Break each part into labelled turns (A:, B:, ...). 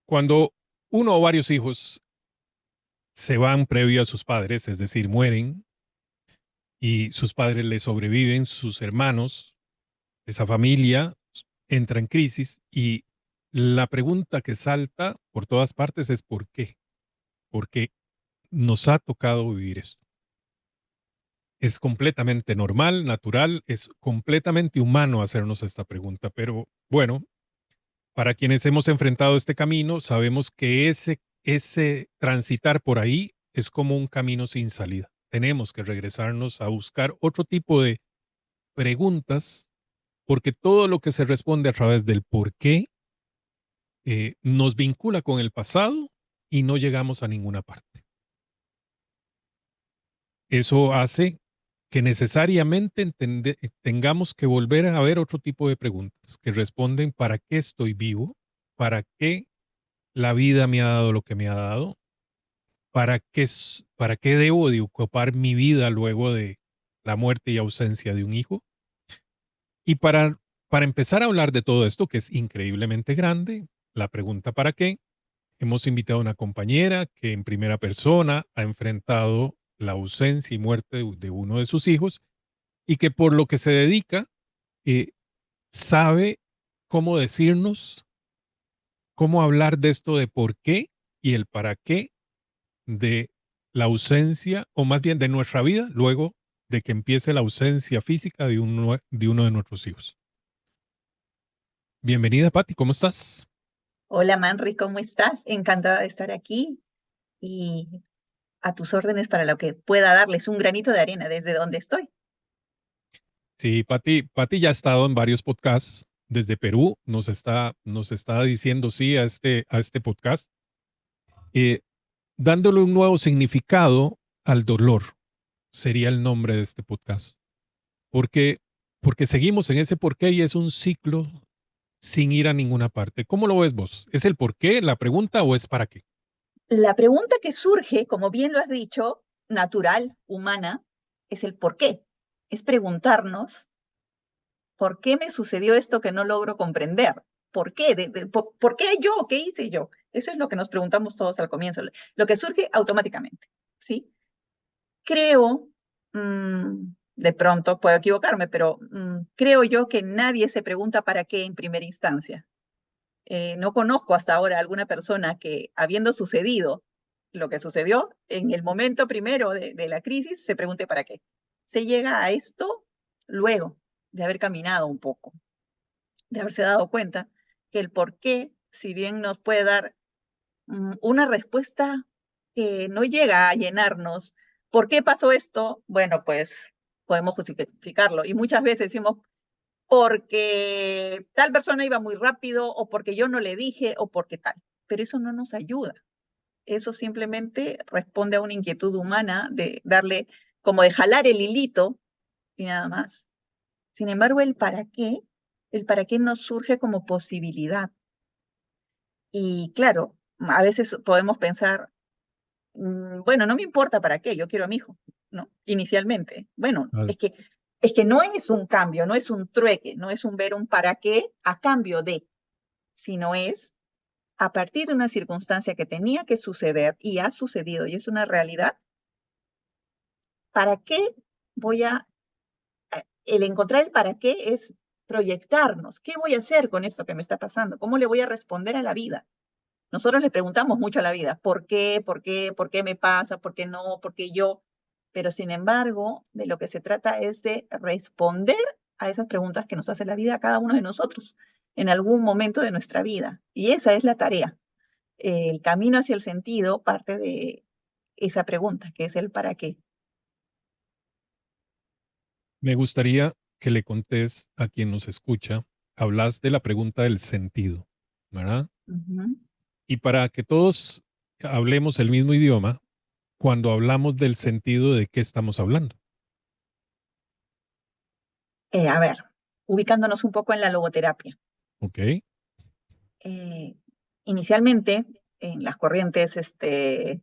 A: Cuando uno o varios hijos se van previo a sus padres, es decir, mueren y sus padres le sobreviven, sus hermanos, esa familia entra en crisis y la pregunta que salta por todas partes es ¿por qué? Porque nos ha tocado vivir esto. Es completamente normal, natural, es completamente humano hacernos esta pregunta, pero bueno, para quienes hemos enfrentado este camino, sabemos que ese transitar por ahí es como un camino sin salida. Tenemos que regresarnos a buscar otro tipo de preguntas, porque todo lo que se responde a través del por qué nos vincula con el pasado y no llegamos a ninguna parte. Eso hace que necesariamente tengamos que volver a ver otro tipo de preguntas que responden ¿para qué estoy vivo? ¿Para qué la vida me ha dado lo que me ha dado? ¿Para qué debo de ocupar mi vida luego de la muerte y ausencia de un hijo? Y para empezar a hablar de todo esto, que es increíblemente grande, la pregunta ¿para qué? Hemos invitado a una compañera que en primera persona ha enfrentado la ausencia y muerte de uno de sus hijos y que por lo que se dedica eh, sabe cómo decirnos, cómo hablar de esto de por qué y el para qué de la ausencia, o más bien de nuestra vida, luego de que empiece la ausencia física de uno de nuestros hijos. Bienvenida, Patti, ¿cómo estás?
B: Hola Manri, ¿cómo estás? Encantada de estar aquí y a tus órdenes para lo que pueda darles un granito de arena desde donde estoy.
A: Sí, Patti ya ha estado en varios podcasts desde Perú, nos está diciendo sí a este podcast, eh, dándole un nuevo significado al dolor, sería el nombre de este podcast. Porque, porque seguimos en ese porqué y es un ciclo sin ir a ninguna parte. ¿Cómo lo ves vos? ¿Es el por qué, la pregunta o es para qué?
B: La pregunta que surge, como bien lo has dicho, natural, humana, es el por qué. Es preguntarnos por qué me sucedió esto que no logro comprender. ¿Por qué? ¿Por qué yo? ¿Qué hice yo? Eso es lo que nos preguntamos todos al comienzo, lo que surge automáticamente, ¿sí? Creo, de pronto puedo equivocarme, pero creo yo que nadie se pregunta para qué en primera instancia. No conozco hasta ahora alguna persona que, habiendo sucedido lo que sucedió en el momento primero de la crisis, se pregunte para qué. Se llega a esto luego de haber caminado un poco, de haberse dado cuenta que el por qué, si bien nos puede dar una respuesta que no llega a llenarnos. ¿Por qué pasó esto? Bueno, pues podemos justificarlo. Y muchas veces decimos, porque tal persona iba muy rápido o porque yo no le dije o porque tal. Pero eso no nos ayuda. Eso simplemente responde a una inquietud humana de darle, como de jalar el hilito y nada más. Sin embargo, el para qué nos surge como posibilidad. Y claro, a veces podemos pensar, bueno, no me importa para qué, yo quiero a mi hijo, ¿no? Inicialmente. Bueno,
A: Al-
B: es que no es un cambio, no es un trueque, no es un ver un para qué a cambio de, sino es a partir de una circunstancia que tenía que suceder y ha sucedido y es una realidad, ¿para qué voy el encontrar el para qué es proyectarnos? ¿Qué voy a hacer con esto que me está pasando? ¿Cómo le voy a responder a la vida? Nosotros le preguntamos mucho a la vida, ¿por qué? ¿Por qué? ¿Por qué me pasa? ¿Por qué no? ¿Por qué yo? Pero sin embargo, de lo que se trata es de responder a esas preguntas que nos hace la vida a cada uno de nosotros en algún momento de nuestra vida. Y esa es la tarea. El camino hacia el sentido parte de esa pregunta, que es el para qué.
A: Me gustaría que le contés a quien nos escucha, hablas de la pregunta del sentido, ¿verdad?
B: Ujú.
A: Y para que todos hablemos el mismo idioma, cuando hablamos del sentido de qué estamos hablando,
B: A ver, ubicándonos un poco en la logoterapia.
A: ¿ok?
B: Eh, Inicialmente, en las corrientes eh,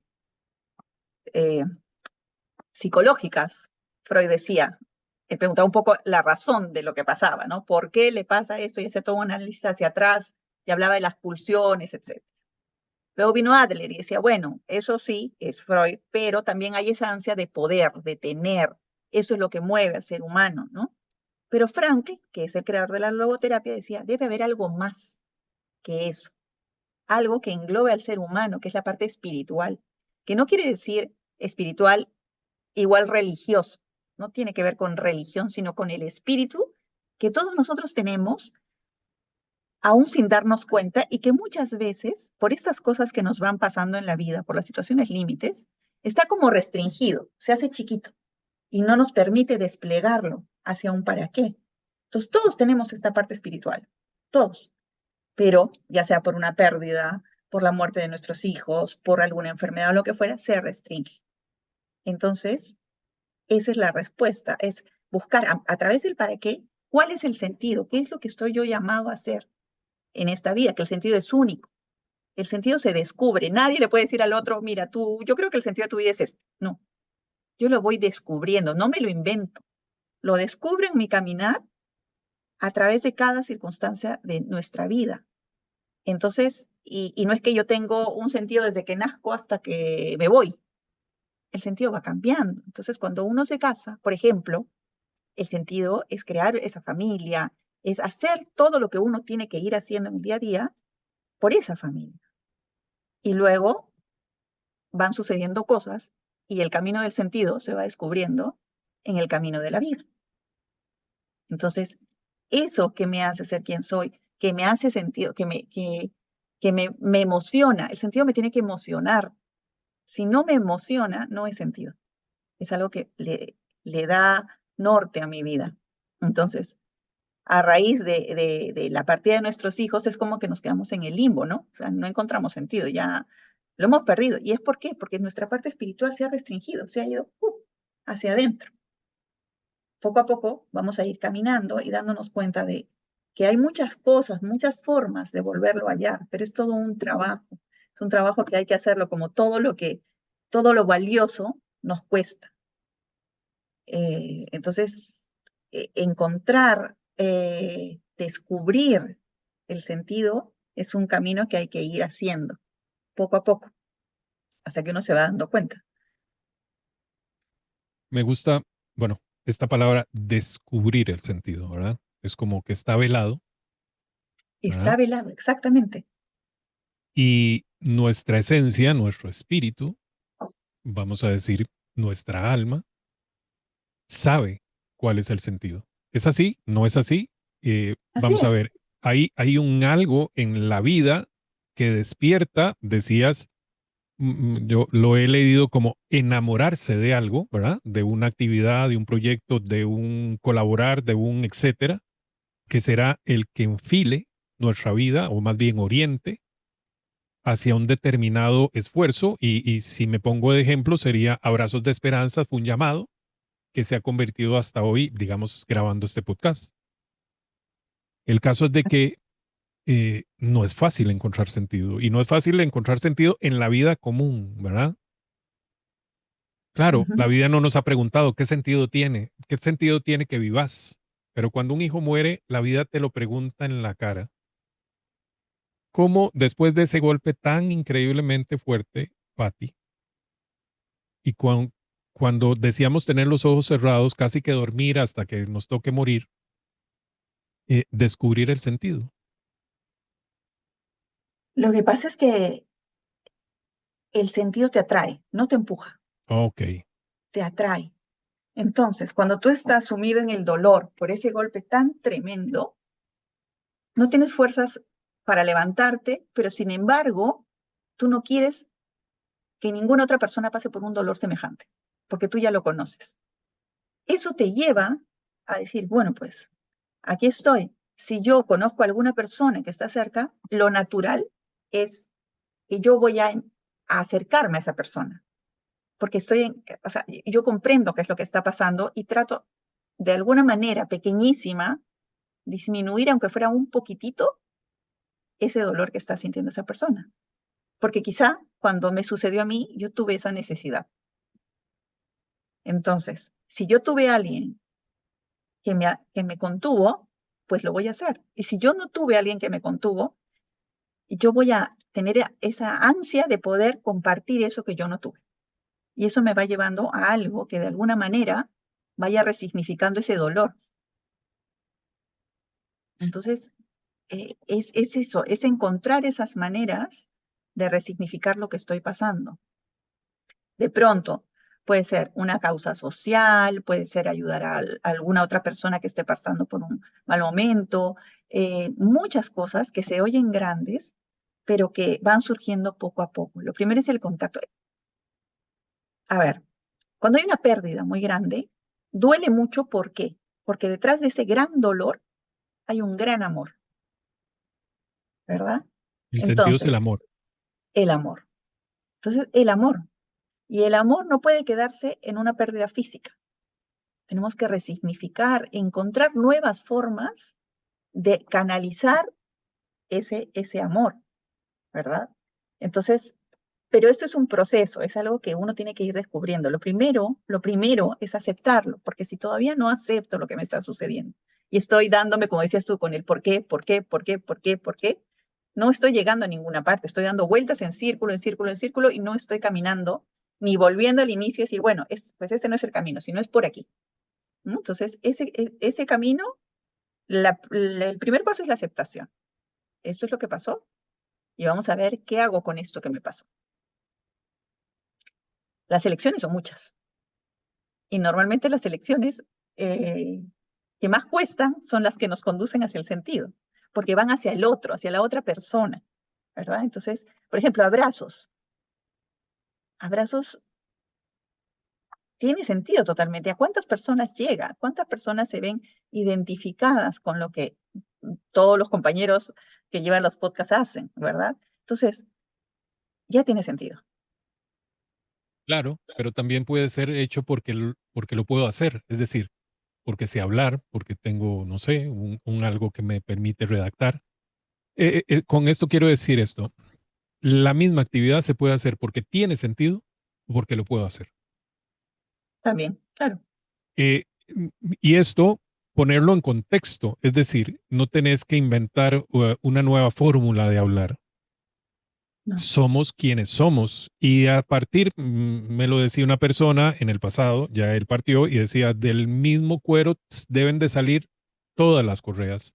B: psicológicas, Freud decía, él preguntaba un poco la razón de lo que pasaba, ¿no? ¿Por qué le pasa esto? Y hacía todo un análisis hacia atrás y hablaba de las pulsiones, etc. Luego vino Adler y decía, bueno, eso sí, es Freud, pero también hay esa ansia de poder, de tener. Eso es lo que mueve al ser humano, ¿no? Pero Frankl, que es el creador de la logoterapia, decía, debe haber algo más que eso, algo que englobe al ser humano, que es la parte espiritual, que no quiere decir espiritual igual religioso, no tiene que ver con religión, sino con el espíritu que todos nosotros tenemos, aún sin darnos cuenta, y que muchas veces, por estas cosas que nos van pasando en la vida, por las situaciones límites, está como restringido, se hace chiquito y no nos permite desplegarlo hacia un para qué. Entonces, todos tenemos esta parte espiritual, todos, pero ya sea por una pérdida, por la muerte de nuestros hijos, por alguna enfermedad o lo que fuera, se restringe. Entonces, esa es la respuesta, es buscar a través del para qué, cuál es el sentido, qué es lo que estoy yo llamado a hacer en esta vida, que el sentido es único. El sentido se descubre. Nadie le puede decir al otro, mira, tú, yo creo que el sentido de tu vida es este. No, yo lo voy descubriendo, no me lo invento. Lo descubro en mi caminar a través de cada circunstancia de nuestra vida. Entonces, y no es que yo tengo un sentido desde que nazco hasta que me voy. El sentido va cambiando. Entonces, cuando uno se casa, por ejemplo, el sentido es crear esa familia, es hacer todo lo que uno tiene que ir haciendo en el día a día por esa familia. Y luego van sucediendo cosas y el camino del sentido se va descubriendo en el camino de la vida. Entonces, eso que me hace ser quien soy, que me hace sentido, me emociona, el sentido me tiene que emocionar. Si no me emociona, no es sentido. Es algo que le da norte a mi vida. Entonces, a raíz de la partida de nuestros hijos, es como que nos quedamos en el limbo, ¿no? O sea, no encontramos sentido, ya lo hemos perdido. ¿Y es por qué? Porque nuestra parte espiritual se ha restringido, se ha ido hacia adentro. Poco a poco vamos a ir caminando y dándonos cuenta de que hay muchas cosas, muchas formas de volverlo a hallar, pero es todo un trabajo. Es un trabajo que hay que hacerlo como todo lo valioso nos cuesta. Entonces, encontrar, descubrir el sentido es un camino que hay que ir haciendo poco a poco, hasta que uno se va dando cuenta.
A: Me gusta, bueno, esta palabra descubrir el sentido, ¿verdad? Es como que está velado, ¿verdad?
B: Está velado, exactamente.
A: Y nuestra esencia, nuestro espíritu, vamos a decir, nuestra alma, sabe cuál es el sentido. ¿Es así? ¿No es así?
B: Así
A: Vamos a
B: es.
A: ver, hay un algo en la vida que despierta, decías, yo lo he leído como enamorarse de algo, ¿verdad? De una actividad, de un proyecto, de un colaborar, de un etcétera, que será el que enfile nuestra vida, o más bien oriente, hacia un determinado esfuerzo. Y si me pongo de ejemplo, sería Abrazos de Esperanza, fue un llamado que se ha convertido hasta hoy, digamos, grabando este podcast. El caso es de que no es fácil encontrar sentido y no es fácil encontrar sentido en la vida común, ¿verdad? Claro, la
B: Ujú.
A: vida no nos ha preguntado qué sentido tiene que vivas, pero cuando un hijo muere, la vida te lo pregunta en la cara. ¿Cómo después de ese golpe tan increíblemente fuerte, Patti, y cuando decíamos tener los ojos cerrados, casi que dormir hasta que nos toque morir, descubrir el sentido?
B: Lo que pasa es que el sentido te atrae, no te empuja,
A: Ok,
B: te atrae. Entonces, cuando tú estás sumido en el dolor por ese golpe tan tremendo, no tienes fuerzas para levantarte, pero sin embargo, tú no quieres que ninguna otra persona pase por un dolor semejante, porque tú ya lo conoces. Eso te lleva a decir, bueno, pues aquí estoy. Si yo conozco a alguna persona que está cerca, lo natural es que yo voy a acercarme a esa persona, porque o sea, yo comprendo qué es lo que está pasando y trato de alguna manera pequeñísima disminuir, aunque fuera un poquitito, ese dolor que está sintiendo esa persona. Porque quizá cuando me sucedió a mí, yo tuve esa necesidad. Entonces, si yo tuve a alguien que me contuvo, pues lo voy a hacer. Y si yo no tuve a alguien que me contuvo, yo voy a tener esa ansia de poder compartir eso que yo no tuve. Y eso me va llevando a algo que de alguna manera vaya resignificando ese dolor. Entonces, es eso, es encontrar esas maneras de resignificar lo que estoy pasando. De pronto, puede ser una causa social, puede ser ayudar a alguna otra persona que esté pasando por un mal momento, muchas cosas que se oyen grandes, pero que van surgiendo poco a poco. Lo primero es el contacto. A ver, cuando hay una pérdida muy grande, duele mucho. ¿Por qué? Porque detrás de ese gran dolor hay un gran amor, ¿verdad?
A: El sentido es el
B: Entonces,
A: amor.
B: el amor. Entonces, el amor. Y el amor no puede quedarse en una pérdida física. Tenemos que resignificar, encontrar nuevas formas de canalizar ese amor, ¿verdad? Entonces, pero esto es un proceso, es algo que uno tiene que ir descubriendo. Lo primero es aceptarlo, porque si todavía no acepto lo que me está sucediendo y estoy dándome, como decías tú, con el por qué, no estoy llegando a ninguna parte, estoy dando vueltas en círculo, en círculo, en círculo y no estoy caminando ni volviendo al inicio y decir, bueno, pues este no es el camino, sino es por aquí, ¿no? Entonces, ese camino, el primer paso es la aceptación. Esto es lo que pasó y vamos a ver qué hago con esto que me pasó. Las elecciones son muchas y normalmente las elecciones que más cuestan son las que nos conducen hacia el sentido, porque van hacia el otro, hacia la otra persona, ¿verdad? Entonces, por ejemplo, abrazos. Abrazos tiene sentido totalmente. ¿A cuántas personas llega? ¿Cuántas personas se ven identificadas con lo que todos los compañeros que llevan los podcasts hacen, ¿verdad? Entonces, ya tiene sentido.
A: Claro, pero también puede ser hecho porque lo puedo hacer. Es decir, porque sé hablar, porque tengo, no sé, un algo que me permite redactar. Con esto quiero decir esto. La misma actividad se puede hacer porque tiene sentido o porque lo puedo hacer.
B: También, claro.
A: Y esto, ponerlo en contexto, es decir, no tenés que inventar una nueva fórmula de hablar.
B: No.
A: Somos quienes somos. Y a partir, me lo decía una persona en el pasado, ya él partió, y decía, del mismo cuero deben de salir todas las correas.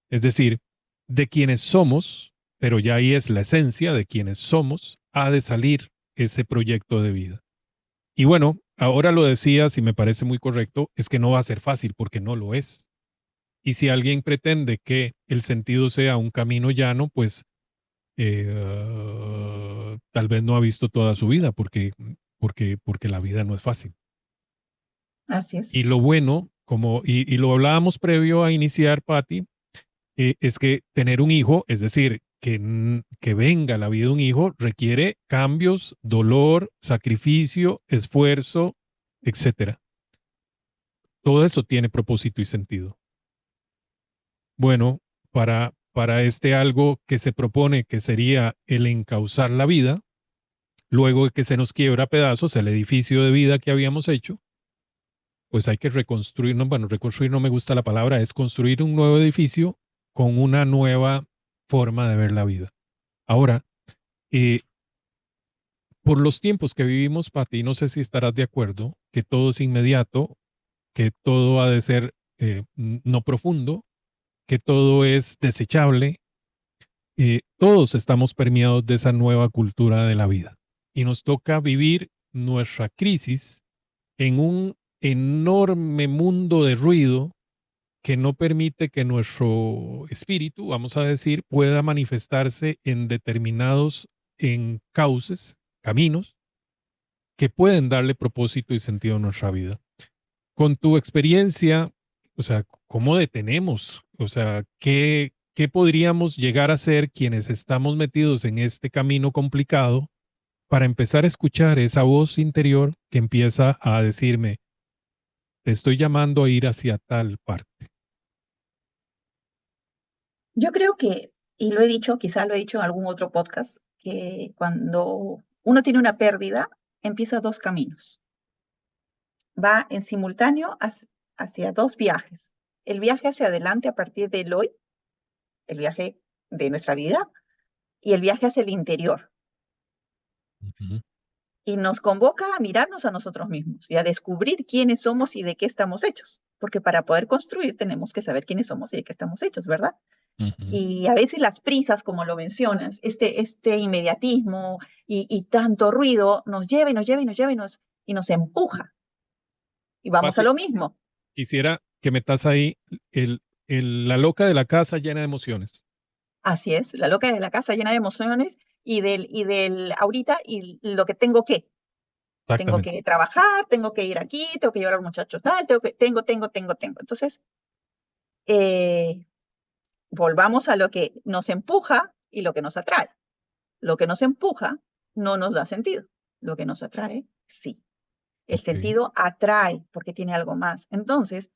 A: Es decir, de quienes somos, pero ya ahí es la esencia de quienes somos, ha de salir ese proyecto de vida. Y bueno, ahora lo decías y me parece muy correcto, es que no va a ser fácil porque no lo es. Y si alguien pretende que el sentido sea un camino llano, pues tal vez no ha visto toda su vida porque la vida no es fácil.
B: Así es.
A: Y lo bueno, y lo hablábamos previo a iniciar, Patti, es que tener un hijo, es decir, que venga la vida de un hijo, requiere cambios, dolor, sacrificio, esfuerzo, etcétera. Todo eso tiene propósito y sentido. Bueno, para este algo que se propone que sería el encauzar la vida, luego de que se nos quiebra a pedazos el edificio de vida que habíamos hecho, pues hay que reconstruir, no, bueno, reconstruir no me gusta la palabra, es construir un nuevo edificio con una nueva forma de ver la vida. Ahora, eh, por los tiempos que vivimos, Pati, no sé si estarás de acuerdo, que todo es inmediato, que todo ha de ser no profundo, que todo es desechable. Todos estamos permeados de esa nueva cultura de la vida y nos toca vivir nuestra crisis en un enorme mundo de ruido que no permite que nuestro espíritu, vamos a decir, pueda manifestarse en determinados cauces, caminos que pueden darle propósito y sentido a nuestra vida. Con tu experiencia, o sea, ¿cómo detenemos? O sea, ¿qué podríamos llegar a hacer quienes estamos metidos en este camino complicado para empezar a escuchar esa voz interior que empieza a decirme, te estoy llamando a ir hacia tal parte?
B: Yo creo que, y lo he dicho, quizá lo he dicho en algún otro podcast, que cuando uno tiene una pérdida, empieza dos caminos. Va en simultáneo hacia dos viajes. El viaje hacia adelante a partir del hoy, el viaje de nuestra vida, y el viaje hacia el interior.
A: Ujú,
B: Y nos convoca a mirarnos a nosotros mismos y a descubrir quiénes somos y de qué estamos hechos. Porque para poder construir tenemos que saber quiénes somos y de qué estamos hechos, ¿verdad?
A: ujú.
B: Y a veces las prisas, como lo mencionas, este inmediatismo y tanto ruido nos lleva y nos lleva y nos lleva y nos empuja. Y vamos a
A: Pati,
B: lo mismo.
A: quisiera que metas ahí la loca de la casa llena de emociones.
B: Así es, la loca de la casa llena de emociones y del ahorita y lo que tengo que. Tengo
A: Exactamente.
B: que trabajar, tengo que ir aquí, tengo que llevar al muchacho tal, tengo. Entonces, eh, volvamos a lo que nos empuja y lo que nos atrae. Lo que nos empuja no nos da sentido. Lo que nos atrae, sí. El
A: Ok.
B: sentido atrae porque tiene algo más. Entonces,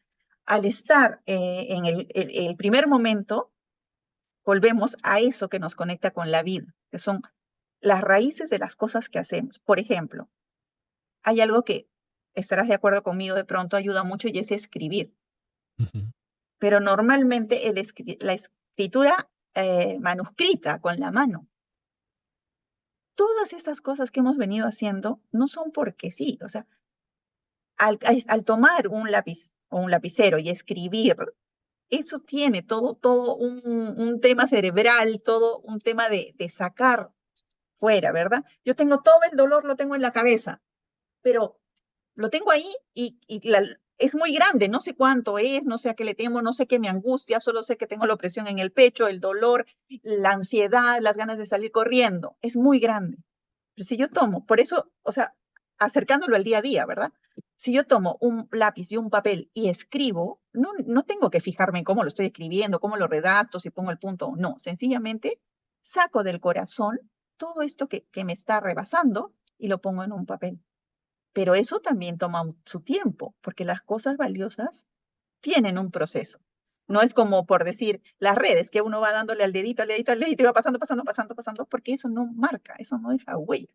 B: al estar en el primer momento, volvemos a eso que nos conecta con la vida, que son las raíces de las cosas que hacemos. Por ejemplo, hay algo que estarás de acuerdo conmigo, de pronto ayuda mucho y es escribir.
A: Ujú,
B: Pero normalmente la escritura manuscrita con la mano. Todas estas cosas que hemos venido haciendo no son porque sí. O sea, al tomar un lápiz o un lapicero y escribir, eso tiene todo un tema cerebral, todo un tema de sacar fuera, ¿verdad? Yo tengo todo el dolor, lo tengo en la cabeza, pero lo tengo ahí y es muy grande, no sé cuánto es, no sé a qué le temo, no sé qué me angustia, solo sé que tengo la opresión en el pecho, el dolor, la ansiedad, las ganas de salir corriendo, es muy grande. Pero si yo tomo, por eso, o sea, acercándolo al día a día, ¿verdad? Si yo tomo un lápiz y un papel y escribo, no tengo que fijarme en cómo lo estoy escribiendo, cómo lo redacto, si pongo el punto o no. Sencillamente saco del corazón todo esto que me está rebasando y lo pongo en un papel. Pero eso también toma su tiempo, porque las cosas valiosas tienen un proceso. No es como por decir las redes, que uno va dándole al dedito, al dedito, al dedito y va pasando, porque eso no marca, eso no deja huella.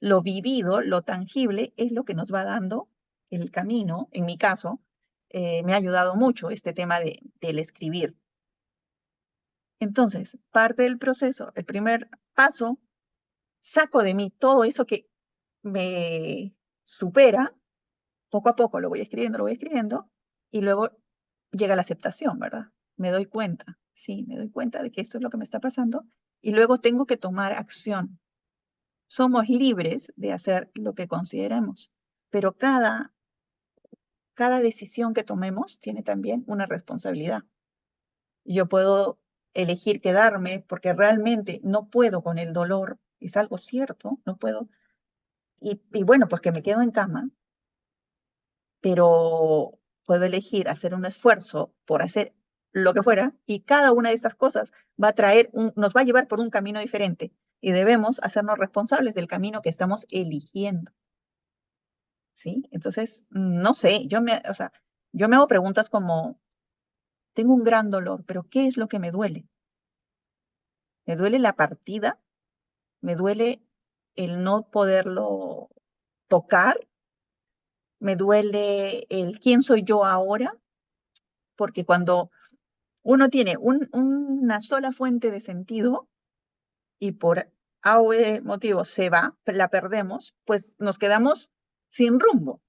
B: Lo vivido, lo tangible, es lo que nos va dando el camino. En mi caso, me ha ayudado mucho este tema del escribir. Entonces, parte del proceso, el primer paso, saco de mí todo eso que me supera poco a poco lo voy escribiendo, y luego llega la aceptación, ¿verdad? Me doy cuenta, sí, me doy cuenta de que esto es lo que me está pasando, y luego tengo que tomar acción. Somos libres de hacer lo que consideremos, pero cada decisión que tomemos tiene también una responsabilidad. Yo puedo elegir quedarme porque realmente no puedo con el dolor, es algo cierto, no puedo, y bueno, pues que me quedo en cama, pero puedo elegir hacer un esfuerzo por hacer lo que fuera y cada una de estas cosas va a nos va a llevar por un camino diferente y debemos hacernos responsables del camino que estamos eligiendo, ¿sí? Entonces, no sé, o sea, yo me hago preguntas como, tengo un gran dolor, pero ¿qué es lo que me duele? ¿Me duele la partida? ¿Me duele el no poderlo tocar? ¿Me duele el quién soy yo ahora? Porque cuando uno tiene una sola fuente de sentido y por A o B motivo se va, la perdemos, pues nos quedamos sin rumbo,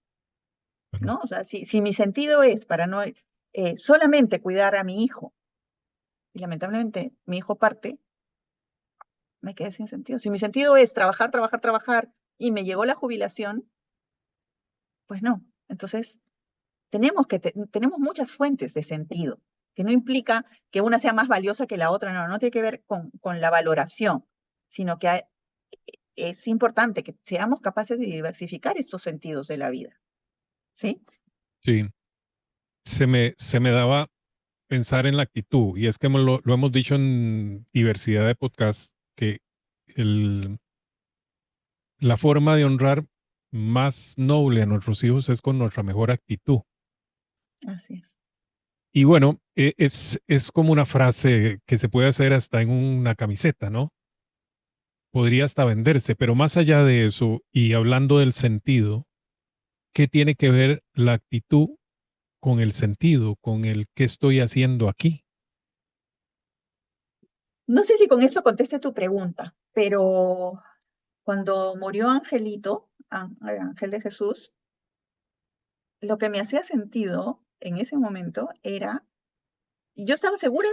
A: claro.
B: ¿no? O sea, si mi sentido es para no solamente cuidar a mi hijo y lamentablemente mi hijo parte, me quedé sin sentido. Si mi sentido es trabajar, trabajar, trabajar y me llegó la jubilación, pues no. Entonces, tenemos muchas fuentes de sentido, que no implica que una sea más valiosa que la otra, no tiene que ver con la valoración, sino que es importante que seamos capaces de diversificar estos sentidos de la vida, ¿sí?
A: Sí, se me daba pensar en la actitud, y es que lo hemos dicho en diversidad de podcasts, que el, la forma de honrar más noble a nuestros hijos es con nuestra mejor actitud.
B: Así es.
A: Y bueno, es como una frase que se puede hacer hasta en una camiseta, ¿no? Podría hasta venderse, pero más allá de eso, y hablando del sentido, ¿qué tiene que ver la actitud con el sentido, con el qué estoy haciendo aquí?
B: No sé si con esto conteste tu pregunta, pero cuando murió Angelito, Ángel de Jesús, lo que me hacía sentido en ese momento era, yo estaba segura,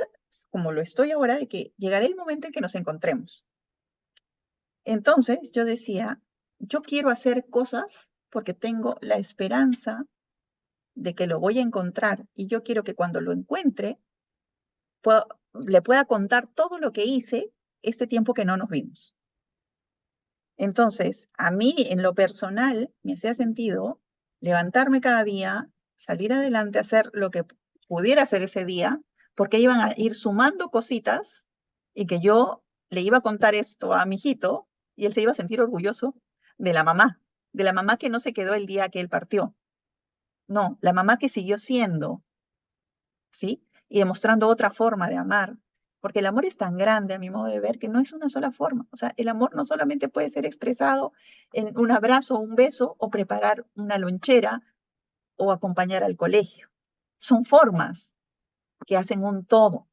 B: como lo estoy ahora, de que llegará el momento en que nos encontremos. Entonces yo decía, yo quiero hacer cosas porque tengo la esperanza de que lo voy a encontrar y yo quiero que cuando lo encuentre le pueda contar todo lo que hice este tiempo que no nos vimos. Entonces, a mí en lo personal me hacía sentido levantarme cada día, salir adelante, hacer lo que pudiera hacer ese día, porque iban a ir sumando cositas y que yo le iba a contar esto a mi hijito y él se iba a sentir orgulloso de la mamá que no se quedó el día que él partió. No, la mamá que siguió siendo, ¿sí? Y demostrando otra forma de amar, porque el amor es tan grande a mi modo de ver que no es una sola forma. O sea, el amor no solamente puede ser expresado en un abrazo, un beso o preparar una lonchera o acompañar al colegio. Son formas que hacen un todo,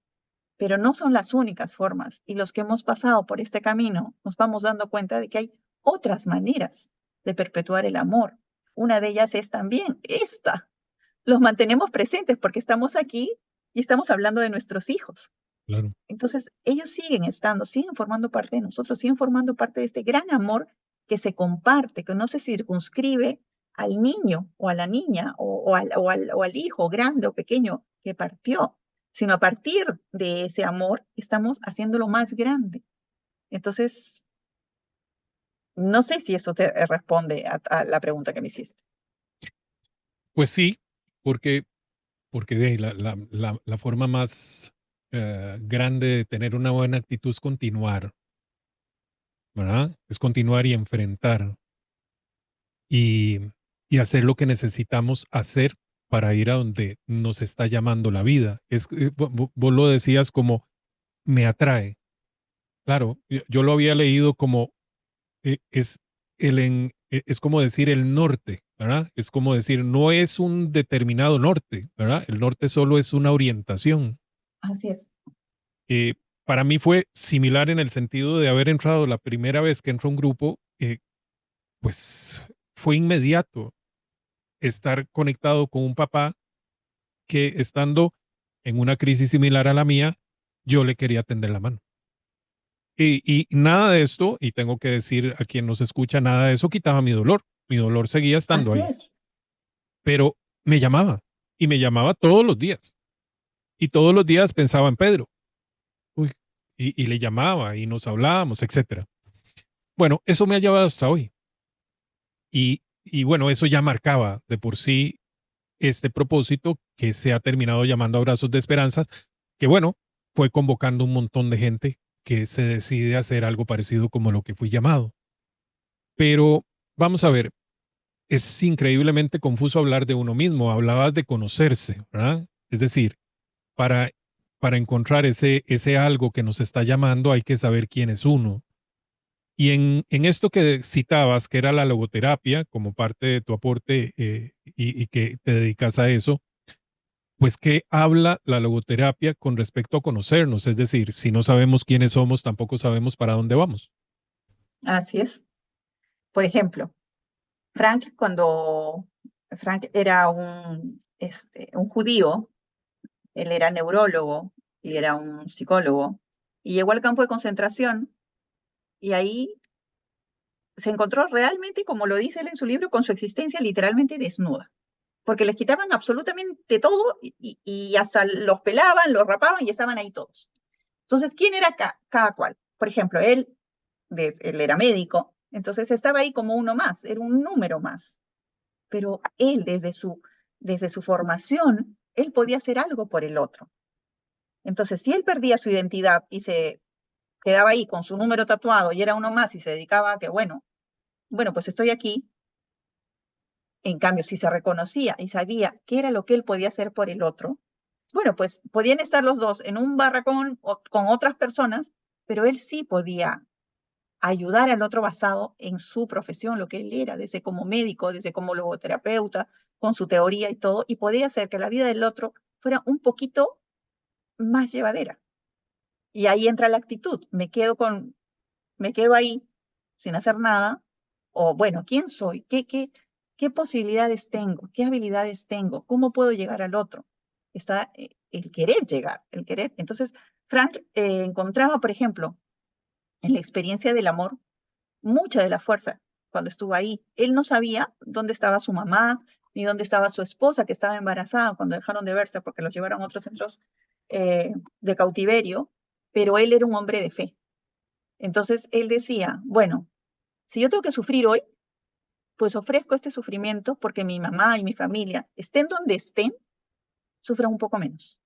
B: pero no son las únicas formas. Y los que hemos pasado por este camino nos vamos dando cuenta de que hay otras maneras de perpetuar el amor. Una de ellas es también esta. Los mantenemos presentes porque estamos aquí y estamos hablando de nuestros hijos.
A: Claro.
B: Entonces, ellos siguen estando, siguen formando parte de nosotros, siguen formando parte de este gran amor que se comparte, que no se circunscribe al niño o a la niña o al hijo grande o pequeño que partió, sino a partir de ese amor estamos haciéndolo más grande. Entonces, no sé si eso te responde a la pregunta que me hiciste.
A: Pues sí, porque, porque de ahí la forma más grande de tener una buena actitud es continuar, ¿verdad? Es continuar y enfrentar y, y hacer lo que necesitamos hacer para ir a donde nos está llamando la vida. Vos lo decías como me atrae. Claro, yo lo había leído como es es como decir el norte, ¿verdad? Es como decir, no es un determinado norte, ¿verdad? El norte solo es una orientación.
B: Así es.
A: Eh, para mí fue similar en el sentido de haber entrado la primera vez que entró un grupo, pues fue inmediato estar conectado con un papá que estando en una crisis similar a la mía, yo le quería tender la mano. Y nada de esto, y tengo que decir a quien nos escucha, nada de eso quitaba mi dolor. Mi dolor seguía estando
B: Así
A: ahí,
B: es.
A: pero me llamaba y me llamaba todos los días. Y todos los días pensaba en Pedro. Uy, y le llamaba y nos hablábamos, etcétera. Bueno, eso me ha llevado hasta hoy. Y bueno, eso ya marcaba de por sí este propósito que se ha terminado llamando Abrazos de Esperanza, que bueno, fue convocando un montón de gente que se decide a hacer algo parecido como lo que fui llamado. Pero vamos a ver, es increíblemente confuso hablar de uno mismo. Hablabas de conocerse, ¿verdad? Es decir, para, para encontrar ese algo que nos está llamando hay que saber quién es uno. Y en esto que citabas, que era la logoterapia, como parte de tu aporte y que te dedicas a eso, pues ¿qué habla la logoterapia con respecto a conocernos? Es decir, si no sabemos quiénes somos, tampoco sabemos para dónde vamos.
B: Así es. Por ejemplo, cuando Frank era un judío, él era neurólogo y era un psicólogo, y llegó al campo de concentración y ahí se encontró realmente, como lo dice él en su libro, con su existencia literalmente desnuda, porque les quitaban absolutamente todo y hasta los pelaban, los rapaban y estaban ahí todos. Entonces, ¿quién era cada cual? Por ejemplo, él era médico, entonces estaba ahí como uno más, era un número más, pero él desde su formación, él podía hacer algo por el otro. Entonces, si él perdía su identidad y se quedaba ahí con su número tatuado y era uno más y se dedicaba a que, bueno, pues estoy aquí. En cambio, si se reconocía y sabía qué era lo que él podía hacer por el otro, bueno, pues podían estar los dos en un barracón o con otras personas, pero él sí podía ayudar al otro basado en su profesión, lo que él era, desde como médico, desde como logoterapeuta, con su teoría y todo, y podía hacer que la vida del otro fuera un poquito más llevadera. Y ahí entra la actitud, me quedo ahí sin hacer nada, o bueno, ¿quién soy? ¿Qué posibilidades tengo? ¿Qué habilidades tengo? ¿Cómo puedo llegar al otro? Está el querer llegar, el querer. Entonces, Frank encontraba, por ejemplo, en la experiencia del amor, mucha de la fuerza cuando estuvo ahí. Él no sabía dónde estaba su mamá, ni dónde estaba su esposa, que estaba embarazada cuando dejaron de verse porque los llevaron a otros centros de cautiverio, pero él era un hombre de fe. Entonces él decía, bueno, si yo tengo que sufrir hoy, pues ofrezco este sufrimiento porque mi mamá y mi familia, estén donde estén, sufran un poco menos.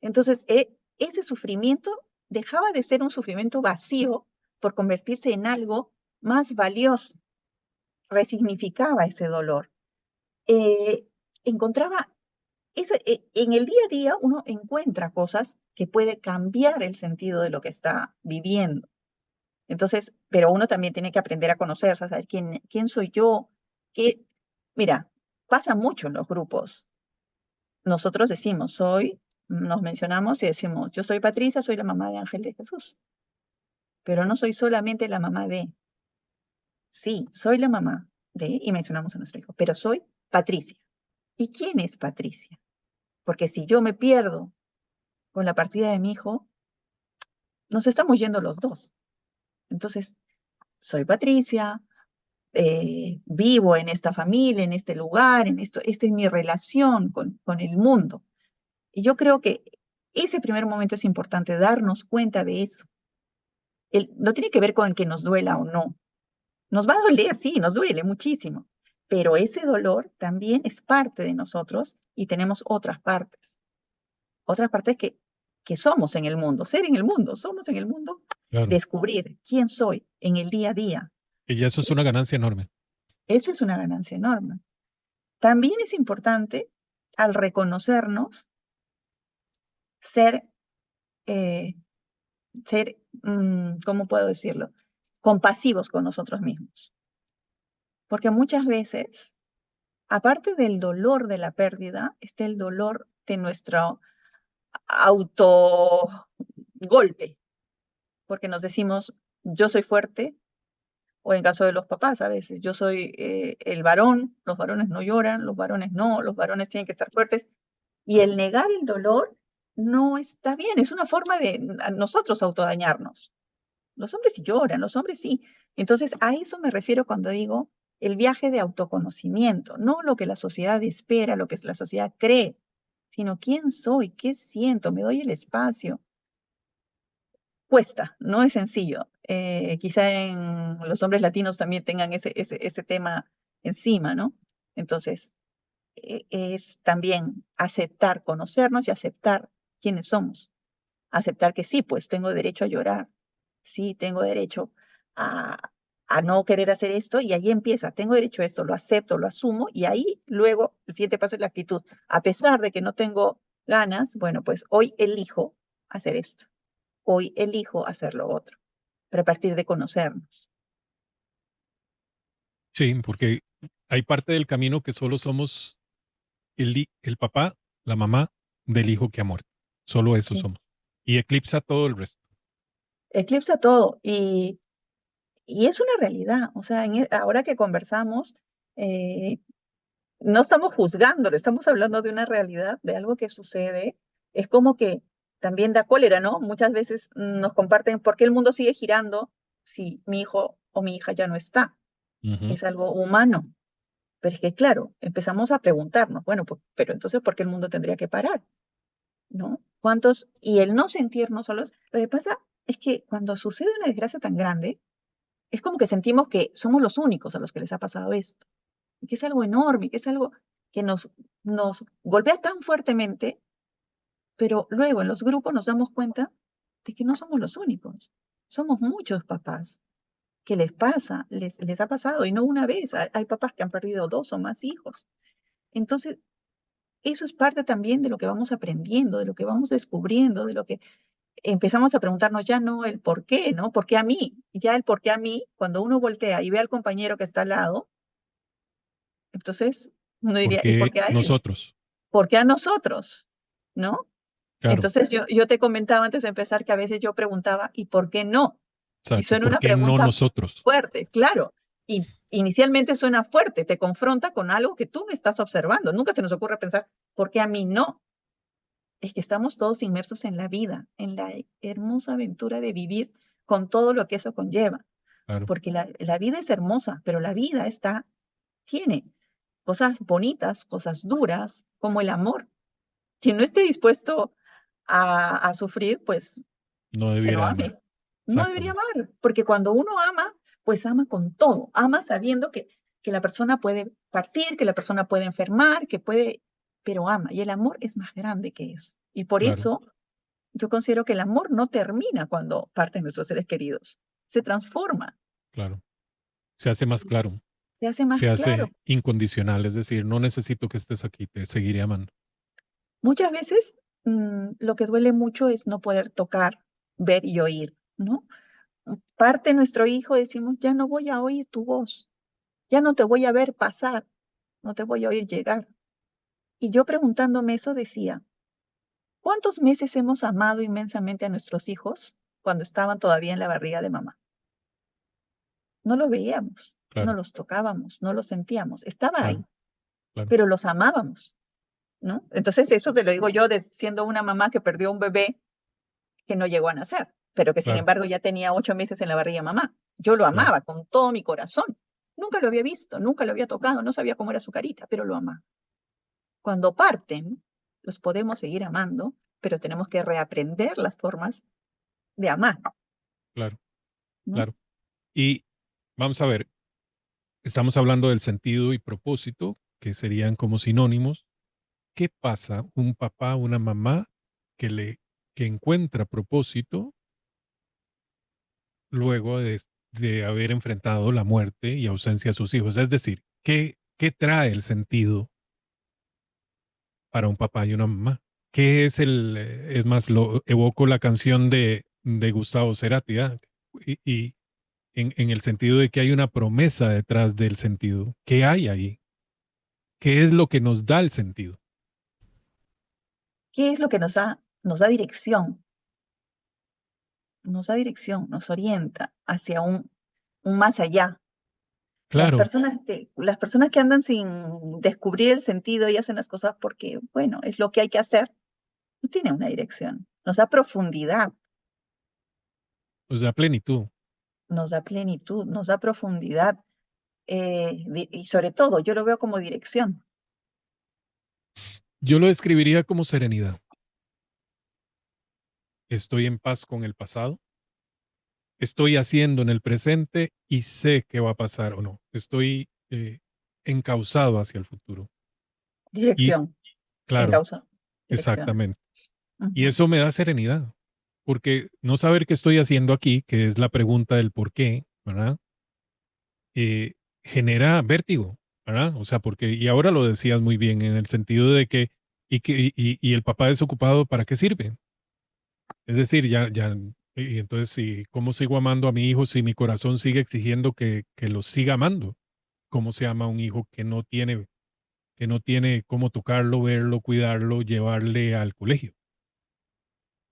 B: Entonces, ese sufrimiento dejaba de ser un sufrimiento vacío por convertirse en algo más valioso, resignificaba ese dolor. Eh, encontraba, en el día a día uno encuentra cosas que puede cambiar el sentido de lo que está viviendo. Entonces, pero uno también tiene que aprender a conocerse, a saber quién soy yo. Qué, mira, pasa mucho en los grupos. Nosotros decimos, nos mencionamos y decimos, yo soy Patricia, soy la mamá de Ángel de Jesús, pero no soy solamente la mamá de, sí, soy la mamá de, y mencionamos a nuestro hijo, pero soy Patricia. ¿Y quién es Patricia? Porque si yo me pierdo con la partida de mi hijo, nos estamos yendo los dos. Entonces, soy Patricia, vivo en esta familia, en este lugar, esta es mi relación con el mundo. Y yo creo que ese primer momento es importante, darnos cuenta de eso. No tiene que ver con que nos duela o no. Nos va a doler, sí, nos duele muchísimo, pero ese dolor también es parte de nosotros y tenemos otras partes que somos en el mundo, ser en el mundo, somos en el mundo,
A: Claro.
B: descubrir quién soy en el día a día.
A: Y ya eso es
B: ¿Sí?
A: una ganancia enorme.
B: Eso es una ganancia enorme. También es importante, al reconocernos, ser, eh, ¿cómo puedo decirlo? Compasivos con nosotros mismos. Porque muchas veces, aparte del dolor de la pérdida, está el dolor de nuestro autogolpe. Porque nos decimos, yo soy fuerte, o en caso de los papás a veces, yo soy el varón, los varones no lloran, los varones no, los varones tienen que estar fuertes. Y el negar el dolor no está bien, es una forma de nosotros autodañarnos. Los hombres sí lloran, los hombres sí. Entonces, a eso me refiero cuando digo el viaje de autoconocimiento, no lo que la sociedad espera, lo que la sociedad cree, sino quién soy, qué siento, me doy el espacio. Cuesta, no es sencillo. Quizá en los hombres latinos también tengan ese tema encima, ¿no? Entonces, es también aceptar, conocernos y aceptar quiénes somos. Aceptar que sí, pues tengo derecho a llorar, sí, tengo derecho a, a no querer hacer esto y ahí empieza, tengo derecho a esto, lo acepto, lo asumo y ahí luego el siguiente paso es la actitud. A pesar de que no tengo ganas, bueno, pues hoy elijo hacer esto, hoy elijo hacer lo otro, pero a partir de conocernos.
A: Sí, porque hay parte del camino que solo somos el papá, la mamá del hijo que ha muerto. Solo eso
B: Sí,
A: somos. Y eclipsa todo el resto.
B: eclipsa todo y es una realidad, o sea, ahora que conversamos, eh, no estamos juzgándolo, estamos hablando de una realidad, de algo que sucede. Es como que también da cólera, ¿no? Muchas veces nos comparten por qué el mundo sigue girando si mi hijo o mi hija ya no está.
A: Ujú.
B: Es algo humano. Pero es que, claro, empezamos a preguntarnos, bueno, pues, pero entonces, ¿por qué el mundo tendría que parar? ¿No? ¿Cuántos? Y el no sentirnos solos, lo que pasa es que cuando sucede una desgracia tan grande, es como que sentimos que somos los únicos a los que les ha pasado esto y que es algo enorme, que es algo que nos golpea tan fuertemente, pero luego en los grupos nos damos cuenta de que no somos los únicos. Somos muchos papás que les pasa, les ha pasado, y no una vez. Hay papás que han perdido dos o más hijos. Entonces, eso es parte también de lo que vamos aprendiendo, de lo que vamos descubriendo, de lo que empezamos a preguntarnos ya no el por qué, ¿no? ¿Por qué a mí? Ya el por qué a mí, cuando uno voltea y ve al compañero que está al lado, entonces uno diría, ¿y por
A: Porque
B: qué a él?
A: nosotros.
B: ¿Por qué a nosotros? ¿No?
A: Claro,
B: Entonces yo te comentaba antes de empezar que a veces yo preguntaba, ¿y por qué no? Y
A: exacto.
B: suena
A: ¿Por
B: una
A: qué no
B: pregunta
A: nosotros?
B: fuerte, claro. Y inicialmente suena fuerte, te confronta con algo que tú no estás observando. Nunca se nos ocurre pensar, ¿por qué a mí no? Es que estamos todos inmersos en la vida, en la hermosa aventura de vivir con todo lo que eso conlleva.
A: Claro,
B: Porque la vida es hermosa, pero la vida tiene cosas bonitas, cosas duras, como el amor. Quien no esté dispuesto a sufrir, pues
A: no
B: que no
A: debiera amar.
B: ame. No debería
A: Exactamente.
B: amar, porque cuando uno ama, pues ama con todo. Ama sabiendo que la persona puede partir, que la persona puede enfermar, que puede, pero ama. Y el amor es más grande que eso. Y por
A: Claro,
B: eso yo considero que el amor no termina cuando parten nuestros seres queridos. Se transforma,
A: claro. Se hace más claro,
B: se hace más
A: se
B: claro.
A: hace incondicional, es decir, no necesito que estés aquí, te seguiré amando.
B: Muchas veces lo que duele mucho es no poder tocar, ver y oír, ¿no? Parte nuestro hijo, decimos, ya no voy a oír tu voz, ya no te voy a ver pasar, no te voy a oír llegar. Y yo preguntándome eso decía, ¿cuántos meses hemos amado inmensamente a nuestros hijos cuando estaban todavía en la barriga de mamá? No los veíamos, no
A: Claro,
B: los tocábamos, no los sentíamos, estaban
A: claro,
B: ahí,
A: claro,
B: pero los amábamos, ¿no? Entonces eso te lo digo yo siendo una mamá que perdió un bebé que no llegó a nacer, pero que sin
A: claro,
B: embargo ya tenía 8 meses en la barriga de mamá. Yo lo
A: claro,
B: amaba con todo mi corazón. Nunca lo había visto, nunca lo había tocado, no sabía cómo era su carita, pero lo amaba. Cuando parten, los podemos seguir amando, pero tenemos que reaprender las formas de amar,
A: claro,
B: ¿no?
A: claro. Y vamos a ver, estamos hablando del sentido y propósito, que serían como sinónimos. ¿Qué pasa un papá, una mamá que le que encuentra propósito luego de haber enfrentado la muerte y ausencia de sus hijos? Es decir, ¿qué trae el sentido para un papá y una mamá? ¿Qué es es más, lo evoco la canción de Gustavo Cerati, y en el sentido de que hay una promesa detrás del sentido. ¿Qué hay ahí? ¿Qué es lo que nos da el sentido?
B: ¿Qué es lo que nos da dirección? Nos orienta hacia un más allá.
A: Claro,
B: Las personas que andan sin descubrir el sentido y hacen las cosas porque, bueno, es lo que hay que hacer, no tiene una dirección. Nos da profundidad,
A: o sea, plenitud.
B: nos da plenitud, nos da profundidad y sobre todo yo lo veo como dirección.
A: Yo lo describiría como serenidad. Estoy en paz con el pasado, estoy haciendo en el presente y sé qué va a pasar o no. Estoy encauzado hacia el futuro. Y
B: Dirección, en
A: claro,
B: causa, direcciones.
A: exactamente. Y
B: Ujú.
A: eso me da serenidad, porque no saber qué estoy haciendo aquí, que es la pregunta del por qué, ¿verdad? Genera vértigo, ¿verdad? O sea, porque, y ahora lo decías muy bien, en el sentido de y el papá desocupado, ¿para qué sirve? Es decir, y entonces, si, ¿cómo sigo amando a mi hijo si mi corazón sigue exigiendo que lo siga amando? ¿Cómo se ama a un hijo que no tiene cómo tocarlo, verlo, cuidarlo, llevarle al colegio?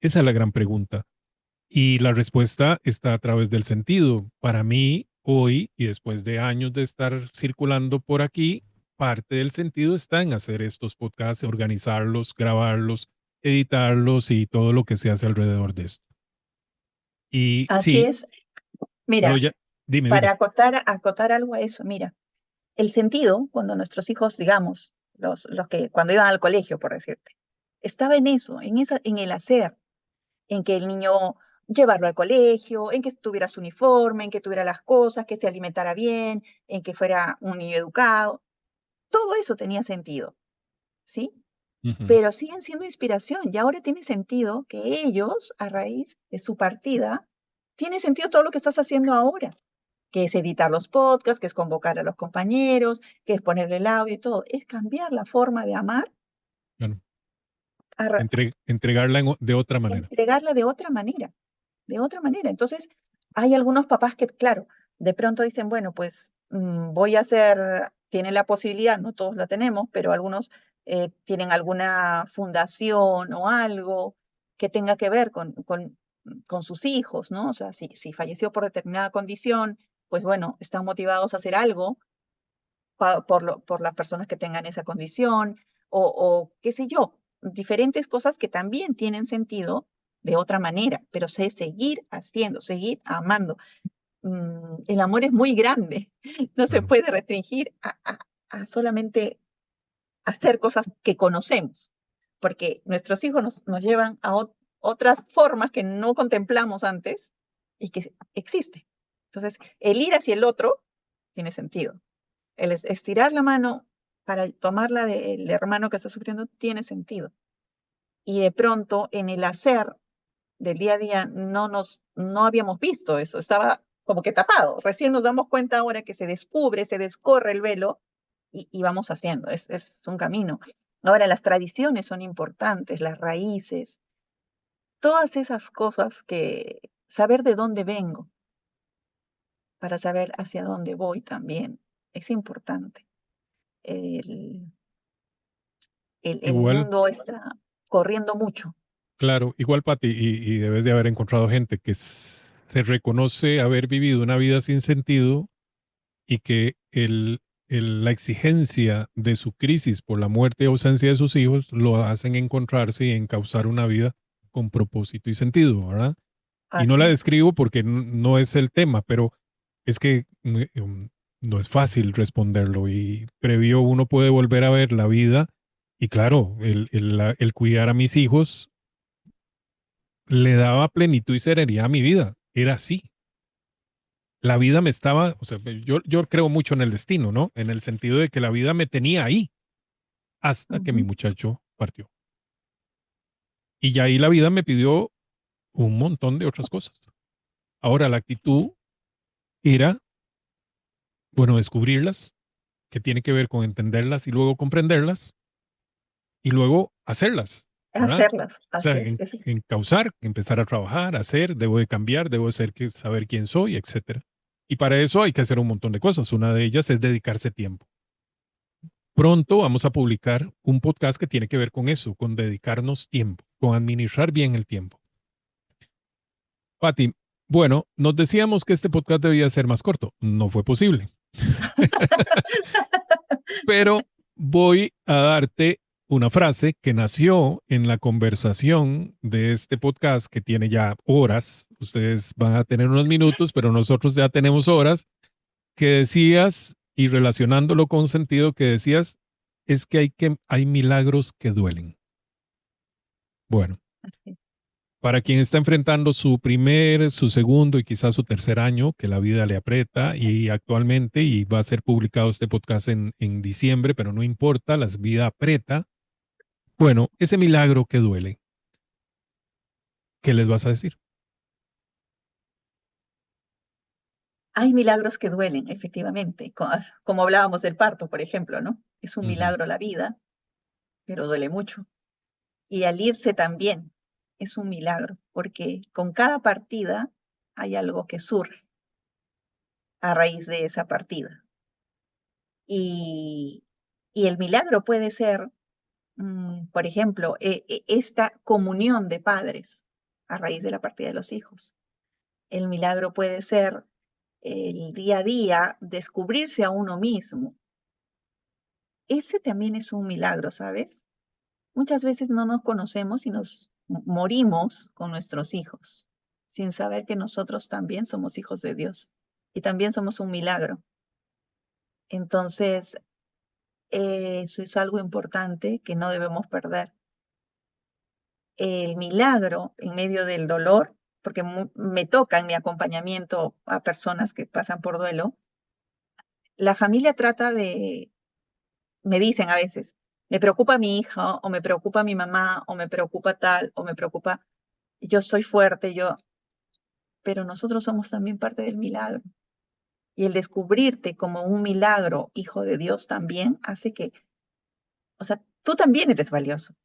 A: Esa es la gran pregunta. Y la respuesta está a través del sentido. Para mí, hoy, y después de años de estar circulando por aquí, parte del sentido está en hacer estos podcasts, organizarlos, grabarlos, editarlos y todo lo que se hace alrededor de esto. Y
B: Así
A: sí,
B: es.
A: pero
B: Mira,
A: ya, dime,
B: para
A: dime.
B: acotar algo a eso, mira, el sentido, cuando nuestros hijos, digamos, los que cuando iban al colegio, por decirte, estaba en eso, en el hacer, en que el niño llevarlo al colegio, en que tuviera su uniforme, en que tuviera las cosas, que se alimentara bien, en que fuera un niño educado. Todo eso tenía sentido, ¿sí?
A: Ujú,
B: Pero siguen siendo inspiración y ahora tiene sentido que ellos, a raíz de su partida, tiene sentido todo lo que estás haciendo ahora, que es editar los podcasts, que es convocar a los compañeros, que es ponerle el audio y todo. Es cambiar la forma de amar,
A: claro.
B: a ra-
A: Entregarla de otra manera.
B: entregarla de otra manera, de otra manera. Entonces, hay algunos papás que, claro, de pronto dicen, bueno, pues voy a hacer, tienen la posibilidad, no todos la tenemos, pero algunos tienen alguna fundación o algo que tenga que ver con sus hijos, ¿no? O sea, si falleció por determinada condición, pues bueno, están motivados a hacer algo por las personas que tengan esa condición o qué sé yo, diferentes cosas que también tienen sentido de otra manera, pero sé seguir haciendo, seguir amando. El amor es muy grande, no se
A: Claro,
B: puede restringir a solamente hacer cosas que conocemos, porque nuestros hijos nos llevan a otras formas que no contemplamos antes y que existen. Entonces, el ir hacia el otro tiene sentido. El estirar la mano para tomarla del hermano que está sufriendo tiene sentido. Y de pronto en el hacer del día a día no habíamos visto eso, estaba como que tapado. Recién nos damos cuenta ahora que se descubre, se descorre el velo y vamos haciendo, es un camino. Ahora, las tradiciones son importantes, las raíces, todas esas cosas que saber de dónde vengo para saber hacia dónde voy también es importante. El, el
A: igual,
B: mundo está corriendo mucho.
A: claro, igual Pati, y debes de haber encontrado gente que se reconoce haber vivido una vida sin sentido y que la exigencia de su crisis por la muerte y ausencia de sus hijos lo hacen encontrarse y encauzar una vida con propósito y sentido, ¿verdad? Y no la
B: Así es.
A: describo porque no es el tema, pero es que no es fácil responderlo y previo uno puede volver a ver la vida y claro, el cuidar a mis hijos le daba plenitud y serenidad a mi vida. Era así. La vida me estaba, o sea, yo creo mucho en el destino, ¿no? En el sentido de que la vida me tenía ahí hasta que mi
B: Ujú.
A: muchacho partió. Y ya ahí la vida me pidió un montón de otras cosas. Ahora la actitud era, bueno, descubrirlas, que tiene que ver con entenderlas y luego comprenderlas y luego hacerlas, ¿verdad?
B: Hacerlas,
A: O sea,
B: así es.
A: encauzar, empezar a trabajar, hacer, debo de cambiar, debo de saber quién soy, etcétera. Y para eso hay que hacer un montón de cosas. Una de ellas es dedicarse tiempo. Pronto vamos a publicar un podcast que tiene que ver con eso, con dedicarnos tiempo, con administrar bien el tiempo. Pati, bueno, nos decíamos que este podcast debía ser más corto. No fue posible, pero voy a darte una frase que nació en la conversación de este podcast que tiene ya horas. Ustedes van a tener unos minutos, pero nosotros ya tenemos horas, que decías, y relacionándolo con sentido que decías, es que hay milagros que duelen. Bueno,
B: Así.
A: para quien está enfrentando su primer, su segundo y quizás su tercer año, que la vida le aprieta y actualmente, y va a ser publicado este podcast en diciembre, pero no importa, la vida aprieta. Bueno, ese milagro que duele, ¿qué les vas a decir?
B: Hay milagros que duelen, efectivamente, como hablábamos del parto, por ejemplo, ¿no? Es un
A: Ujú,
B: milagro la vida, pero duele mucho. Y al irse también es un milagro, porque con cada partida hay algo que surge a raíz de esa partida. Y, y el milagro puede ser, por ejemplo, esta comunión de padres a raíz de la partida de los hijos. El milagro puede ser el día a día descubrirse a uno mismo. Ese también es un milagro, ¿sabes? Muchas veces no nos conocemos y nos morimos con nuestros hijos, sin saber que nosotros también somos hijos de Dios y también somos un milagro. Entonces, eso es algo importante que no debemos perder. El milagro en medio del dolor, porque me toca en mi acompañamiento a personas que pasan por duelo, la familia trata de, me dicen a veces, me preocupa mi hija o me preocupa mi mamá o me preocupa tal o me preocupa, yo soy fuerte, pero nosotros somos también parte del milagro. Y el descubrirte como un milagro, hijo de Dios, también hace que, o sea, tú también eres valioso.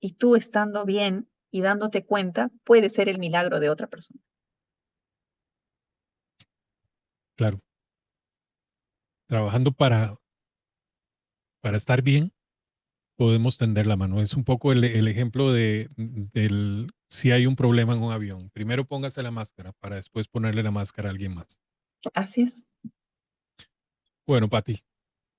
B: Y tú estando bien y dándote cuenta, puede ser el milagro de otra persona.
A: claro, trabajando para estar bien podemos tender la mano. Es un poco el ejemplo del si hay un problema en un avión. Primero póngase la máscara para después ponerle la máscara a alguien más.
B: Así es.
A: Bueno, Pati,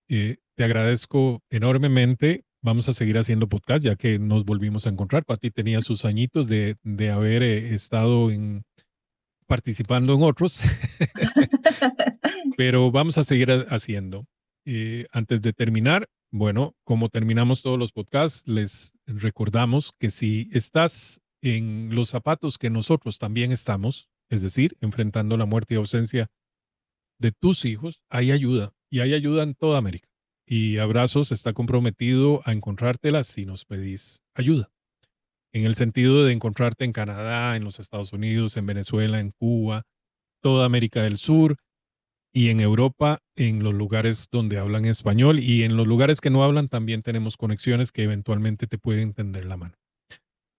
A: te agradezco enormemente. Vamos a seguir haciendo podcast ya que nos volvimos a encontrar. Pati tenía sus añitos de haber estado participando en otros, pero vamos a seguir haciendo. Antes de terminar, bueno, como terminamos todos los podcasts, les recordamos que si estás en los zapatos que nosotros también estamos, es decir, enfrentando la muerte y ausencia de tus hijos, hay ayuda y hay ayuda en toda América. Y Abrazos está comprometido a encontrártela si nos pedís ayuda, en el sentido de encontrarte en Canadá, en los Estados Unidos, en Venezuela, en Cuba, toda América del Sur y en Europa, en los lugares donde hablan español y en los lugares que no hablan también tenemos conexiones que eventualmente te pueden tender la mano.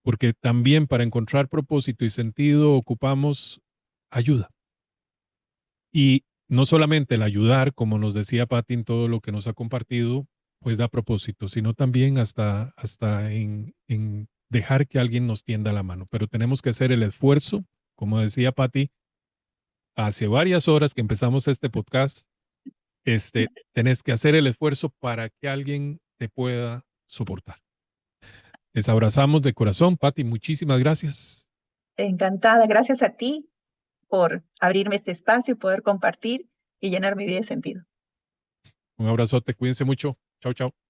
A: Porque también para encontrar propósito y sentido ocupamos ayuda. Y no solamente el ayudar, como nos decía Patti en todo lo que nos ha compartido, pues da propósito, sino también hasta en dejar que alguien nos tienda la mano. Pero tenemos que hacer el esfuerzo, como decía Patti, hace varias horas que empezamos este podcast, tenés que hacer el esfuerzo para que alguien te pueda soportar. Les abrazamos de corazón, Patti, muchísimas gracias.
B: Encantada. Gracias a ti por abrirme este espacio y poder compartir y llenar mi vida de sentido.
A: Un abrazote, cuídense mucho. Chao, chao.